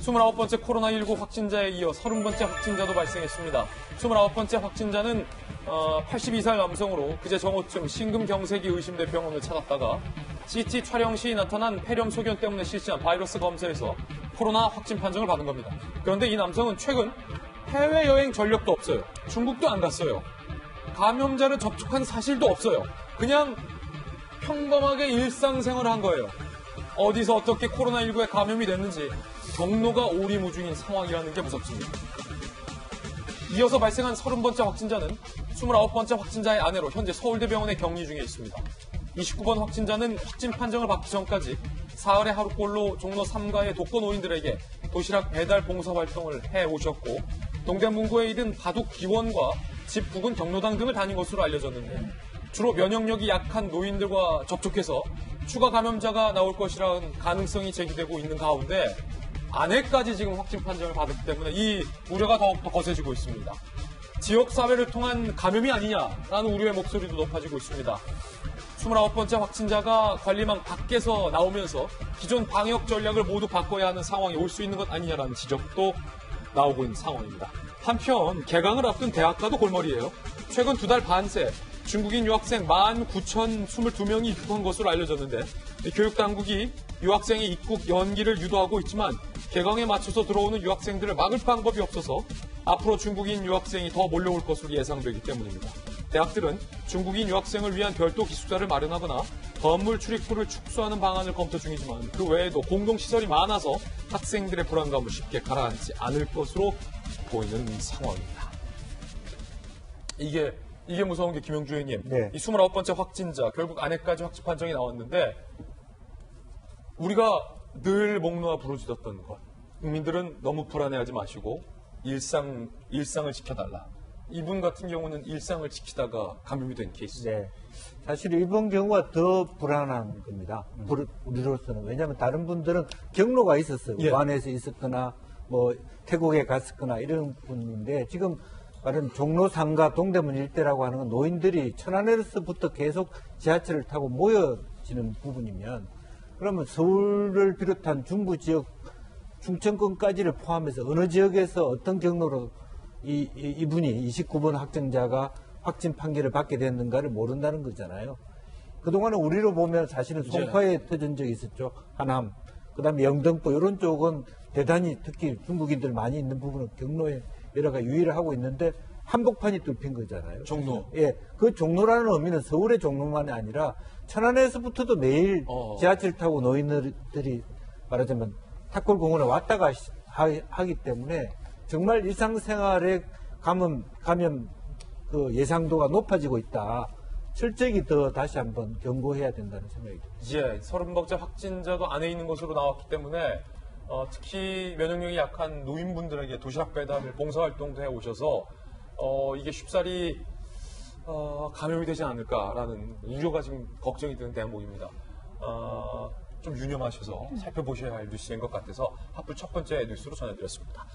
29번째 코로나19 확진자에 이어 30번째 확진자도 발생했습니다. 29번째 확진자는 82살 남성으로 그제 정오쯤 심근경색이 의심돼 병원을 찾았다가 CT 촬영 시 나타난 폐렴 소견 때문에 실시한 바이러스 검사에서 코로나 확진 판정을 받은 겁니다. 그런데 이 남성은 최근 해외여행 전력도 없어요. 중국도 안 갔어요. 감염자를 접촉한 사실도 없어요. 그냥 평범하게 일상생활을 한 거예요. 어디서 어떻게 코로나19에 감염이 됐는지 경로가 오리무중인 상황이라는 게 무섭습니다. 이어서 발생한 30번째 확진자는 29번째 확진자의 아내로 현재 서울대병원에 격리 중에 있습니다. 29번 확진자는 확진 판정을 받기 전까지 사흘에 하루꼴로 종로 3가의 독거노인들에게 도시락 배달 봉사활동을 해오셨고 동대문구에 있는 바둑 기원과 집 부근 경로당 등을 다닌 것으로 알려졌는데 주로 면역력이 약한 노인들과 접촉해서 추가 감염자가 나올 것이라는 가능성이 제기되고 있는 가운데 아내까지 지금 확진 판정을 받았기 때문에 이 우려가 더욱더 거세지고 있습니다. 지역사회를 통한 감염이 아니냐라는 우려의 목소리도 높아지고 있습니다. 29번째 확진자가 관리망 밖에서 나오면서 기존 방역 전략을 모두 바꿔야 하는 상황이 올 수 있는 것 아니냐라는 지적도 나오고 있는 상황입니다. 한편 개강을 앞둔 대학가도 골머리예요. 최근 2달 반 새 중국인 유학생 19,022명이 입국한 것으로 알려졌는데 교육당국이 유학생의 입국 연기를 유도하고 있지만 개강에 맞춰서 들어오는 유학생들을 막을 방법이 없어서 앞으로 중국인 유학생이 더 몰려올 것으로 예상되기 때문입니다. 대학들은 중국인 유학생을 위한 별도 기숙사를 마련하거나 건물 출입구를 축소하는 방안을 검토 중이지만 그 외에도 공동시설이 많아서 학생들의 불안감을 쉽게 가라앉지 않을 것으로 보이는 상황입니다. 이게 무서운 게 김영주 의원님. 네. 이 29번째 확진자, 결국 아내까지 확진 판정이 나왔는데 우리가 늘 목 놓아 부르짖었던 것. 국민들은 너무 불안해하지 마시고 일상을 지켜달라. 이분 같은 경우는 일상을 지키다가 감염이 된 케이스. 네. 사실 이번 경우가 더 불안한 겁니다. 우리로서는. 왜냐하면 다른 분들은 경로가 있었어요. 예. 우한에서 있었거나 뭐 태국에 갔었거나 이런 분인데 지금 말은 종로 3가 동대문 일대라고 하는 건 노인들이 천안에서부터 계속 지하철을 타고 모여지는 부분이면 그러면 서울을 비롯한 중부 지역 충청권까지를 포함해서 어느 지역에서 어떤 경로로 이분이 29번 확진자가 확진 판결을 받게 됐는가를 모른다는 거잖아요. 그동안은 우리로 보면 사실은 송파에 터진 적이 있었죠. 하남, 그다음에 영등포 이런 쪽은 대단히 특히 중국인들 많이 있는 부분은 경로에 여러 가지 유의를 하고 있는데 한복판이 뚫힌 거잖아요. 종로. 예, 그 종로라는 의미는 서울의 종로만이 아니라 천안에서부터도 매일 지하철 타고 노인들이 말하자면 탁골공원에 왔다가 하기 때문에 정말 일상생활에 감염 그 예상도가 높아지고 있다. 철저히 더 다시 한번 경고해야 된다는 생각이 듭니다. 예, 30번째 확진자도 안에 있는 것으로 나왔기 때문에 특히 면역력이 약한 노인분들에게 도시락 배달 봉사활동도 해오셔서 이게 쉽사리 감염이 되지 않을까라는 우려가 지금 걱정이 드는 대목입니다. 좀 유념하셔서 살펴보셔야 할 뉴스인 것 같아서 하플 첫 번째 뉴스로 전해드렸습니다.